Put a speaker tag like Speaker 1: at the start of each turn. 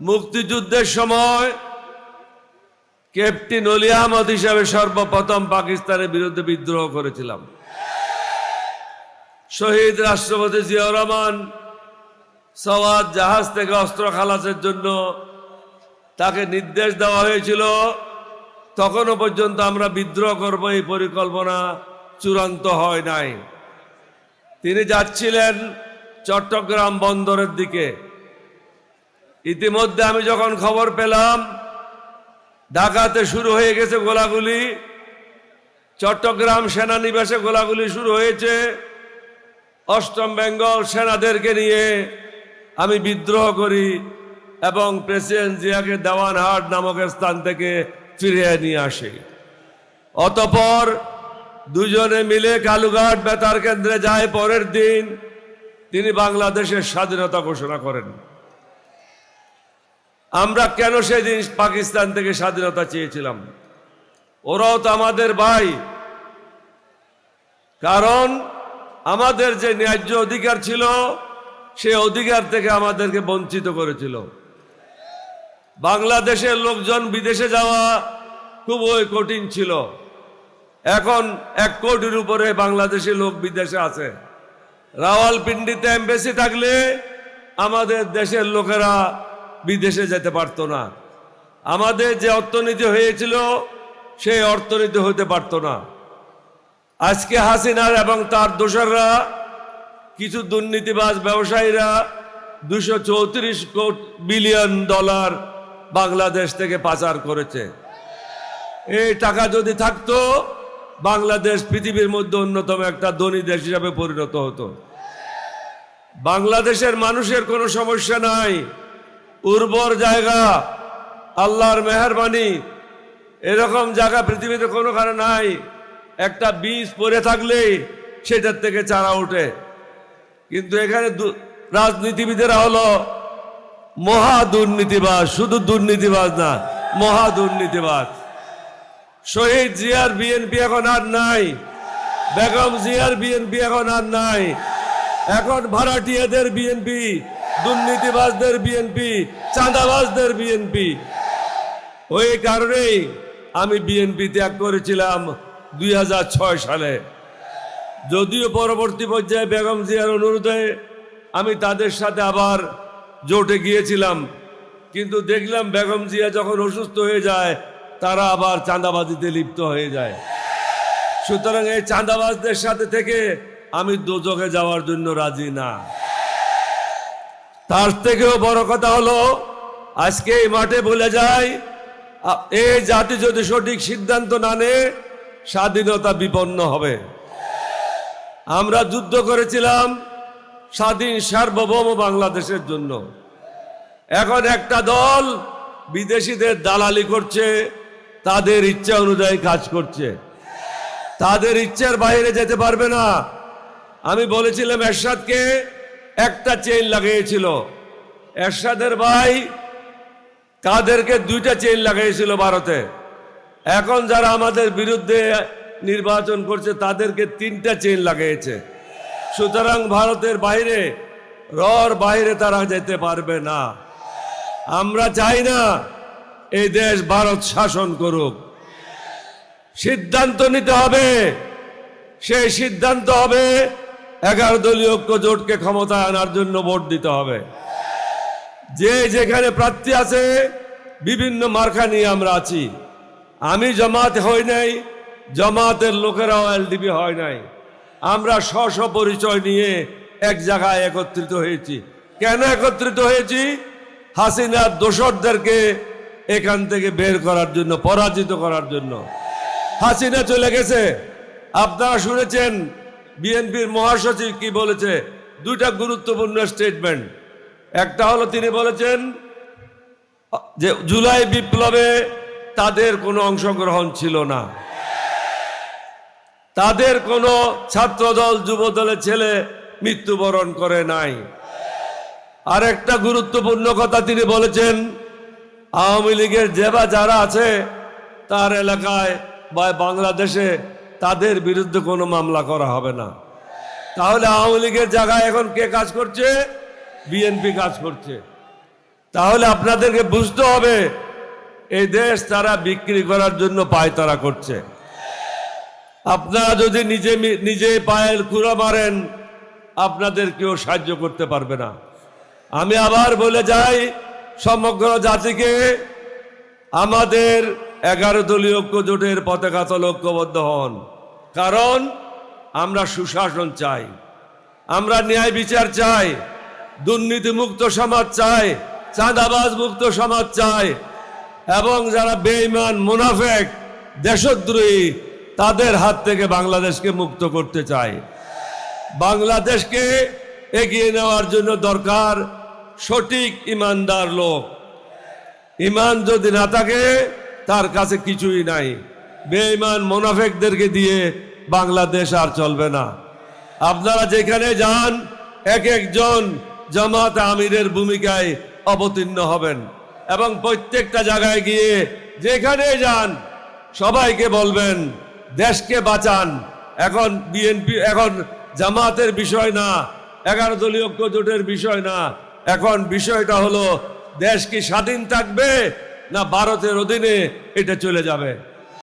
Speaker 1: মুক্তিযুদ্ধের সময় ক্যাপ্টেন অলি আহমদ হিসাবে সর্বপ্রথম পাকিস্তানের বিরুদ্ধে বিদ্রোহ করেছিলাম। শহীদ রাষ্ট্রপতি জিয়াউর রহমান সওয়াত জাহাজ থেকে অস্ত্র খালাসের জন্য তাকে নির্দেশ দেওয়া হয়েছিল। তখনও পর্যন্ত আমরা বিদ্রোহ করব এই পরিকল্পনা চূড়ান্ত হয় নাই। তিনি যাচ্ছিলেন চট্টগ্রাম বন্দরের দিকে। ইতিমধ্যে আমি যখন খবর পেলাম ঢাকাতে শুরু হয়ে গেছে গোলাগুলি, চট্টগ্রাম সেনানিবাসে গোলাগুলি শুরু হয়েছে, অষ্টম বেঙ্গল সেনাদেরকে নিয়ে আমি বিদ্রোহ করি এবং প্রেসিডেন্ট জিয়াকে দেওয়ানহাট নামক স্থান থেকে ফিরিয়ে নিয়ে আসি। অতঃপর দুজনে মিলে কালুঘাট বেতার কেন্দ্রে যায়। পরের দিন তিনি বাংলাদেশের স্বাধীনতা ঘোষণা করেন। আমরা কেন সেদিন পাকিস্তান থেকে স্বাধীনতা চেয়েছিলাম? ওরাও তো আমাদের ভাই। কারণ আমাদের যে ন্যায্য অধিকার ছিল সে অধিকার থেকে আমাদেরকে বঞ্চিত করেছিল। বাংলাদেশের লোকজন বিদেশে যাওয়া খুবই কঠিন ছিল। এখন 1 কোটির উপরে বাংলাদেশের লোক বিদেশে আছে। রাওয়ালপিন্ডিতে এমবেসি থাকলে আমাদের দেশের লোকেরা বিদেশে যেতে পারত না। আমাদের যে অর্থনীতি হয়েছিল সেই অর্থনীতি হতে পারত না। আজকে হাসিনার এবং তার দোসররা, কিছু দুর্নীতিবাজ ব্যবসায়ীরা 234 বিলিয়ন ডলার বাংলাদেশ থেকে পাচার করেছে। এই টাকা যদি থাকতো বাংলাদেশ পৃথিবীর মধ্যে অন্যতম একটা ধনী দেশ হিসাবে পরিণত হতো। বাংলাদেশের মানুষের কোনো সমস্যা নাই, উর্বর জায়গা, আল্লাহর মেহেরবানি। এরকম জায়গা পৃথিবীতে কোনোখানে নাই। একটা বীজ পড়ে থাকলে সেটার থেকে চারা ওঠে। কিন্তু এখানে রাজনীতিবিদেরা হলো মহা দুর্নীতিবাজ, শুধু দুর্নীতিবাজ না, মহা দুর্নীতিবাজ। শহীদ জিয়ার বিএনপি এখন আর নাই, বেগম জিয়ার বিএনপি এখন আর নাই। এখন ভাড়াটিয়াদের বিএনপি, দুর্নীতিবাজদের বিএনপি, চাঁদাবাজদের বিএনপি। ওই কারণেই আমি বিএনপি ত্যাগ করেছিলাম 2006 সালে। যদিও পরবর্তী পর্যায়ে বেগম জিয়ার অনুরোধে আমি তাদের সাথে আবার জোটে গিয়েছিলাম, কিন্তু দেখলাম বেগম জিয়া যখন অসুস্থ হয়ে যায় তারা আবার চাঁদাবাজিতে লিপ্ত হয়ে যায়। সুতরাং এই চাঁদাবাজদের সাথে থেকে আমি দোজখে যাওয়ার জন্য রাজি না। তার থেকেও বড় কথা হলো আজকে এই মাঠে বলে যায়, এই জাতি যদি সঠিক সিদ্ধান্ত না নেয় স্বাধীনতা বিপন্ন হবে। আমরা যুদ্ধ করেছিলাম স্বাধীন সার্বভৌম বাংলাদেশের জন্য। এখন একটা দল বিদেশিদের দালালি করছে, তাদের ইচ্ছা অনুযায়ী কাজ করছে, তাদের ইচ্ছার বাইরে যেতে পারবে না। আমি বলেছিলাম এরশাদকে একটা চেইন লাগিয়েছিল, এরশাদের ভাই তাদেরকে 2টা চেইন লাগিয়েছিল ভারতে। এখন যারা আমাদের বিরুদ্ধে নির্বাচন করছে তাদেরকে 3টা চেইন লাগিয়েছে। সুতরাং ভারতের বাইরে, রর বাইরে তারা যেতে পারবে না। আমরা চাই না এই দেশ ভারত শাসন করুক। সিদ্ধান্ত নিতে হবে, সেই সিদ্ধান্ত হবে 11 দলীয় ঐক্য জোটকে ক্ষমতায় আনার জন্য ভোট দিতে হবে। যে যেখানে প্রার্থী আছে বিভিন্ন মার্কা নিয়ে আমরা আছি। আমি জামাত হই নাই, জামাতের লোকেরাও এলডিপি হয় নাই। আমরা স্ব পরিচয় নিয়ে এক জায়গায় একত্রিত হয়েছি। কেন একত্রিত হয়েছি? হাসিনার দোসরদেরকে এখান থেকে বের করার জন্য, পরাজিত করার জন্য। হাসিনা চলে গেছে, আপনারা শুনেছেন বিএনপির মহাসচিব কি বলেছে? 2টা গুরুত্বপূর্ণ স্টেটমেন্ট। একটা হলো তিনি বলেছেন যে জুলাই বিপ্লবে তাদের কোনো অংশগ্রহণ ছিল না, তাদের কোনো ছাত্রদল যুবদলের ছেলে মৃত্যুবরণ করে নাই। আর একটা গুরুত্বপূর্ণ কথা তিনি বলেছেন, আওয়ামী লীগের যারা আছে তার এলাকায় বা বাংলাদেশে তাদের বিরুদ্ধে কোনো মামলা করা হবে না। তাহলে আওয়ামী লীগের জায়গায় এখন কে কাজ করছে? বিএনপি কাজ করছে। তাহলে আপনাদেরকে বুঝতে হবে এই দেশ তারা বিক্রি করার জন্য পায়তারা করছে। আপনারা যদি নিজে পায়ের কুড়া মারেন, আপনাদের কেউ সাহায্য করতে পারবে না। আমি আবার বলে যাই সমগ্র জাতিকে, আমাদের 11 দলীয় ঐক্য জোটের পতাকা তলে ঐক্যবদ্ধ হন। কারণ আমরা সুশাসন চাই, আমরা ন্যায় বিচার চাই, দুর্নীতি মুক্ত সমাজ চাই, চাঁদাবাজ মুক্ত সমাজ চাই, এবং যারা বেঈমান মুনাফেক দেশদ্রোহী তাদের হাত থেকে বাংলাদেশকে মুক্ত করতে চাই। বাংলাদেশকে এগিয়ে নেওয়ার জন্য দরকার সঠিক ইমানদার লোক। ইমান যদি না থাকে তার কাছে কিছুই নাই। বেঈমান মুনাফেকদেরকে দিয়ে বাংলাদেশ আর চলবে না। আপনারা যেখানে যান এক একজন জামাত আমিরের ভূমিকায় অবতীর্ণ হবেন এবং প্রত্যেকটা জায়গায় গিয়ে যেখানে যান সবাইকে বলবেন দেশকে বাঁচান। এখন বিএনপি, এখন জামাতের বিষয় না, 11 দলীয় ঐক্য জোটের বিষয় না, এখন বিষয়টা হলো দেশ কি স্বাধীন থাকবে না ভারতের অধীনে এটা চলে যাবে।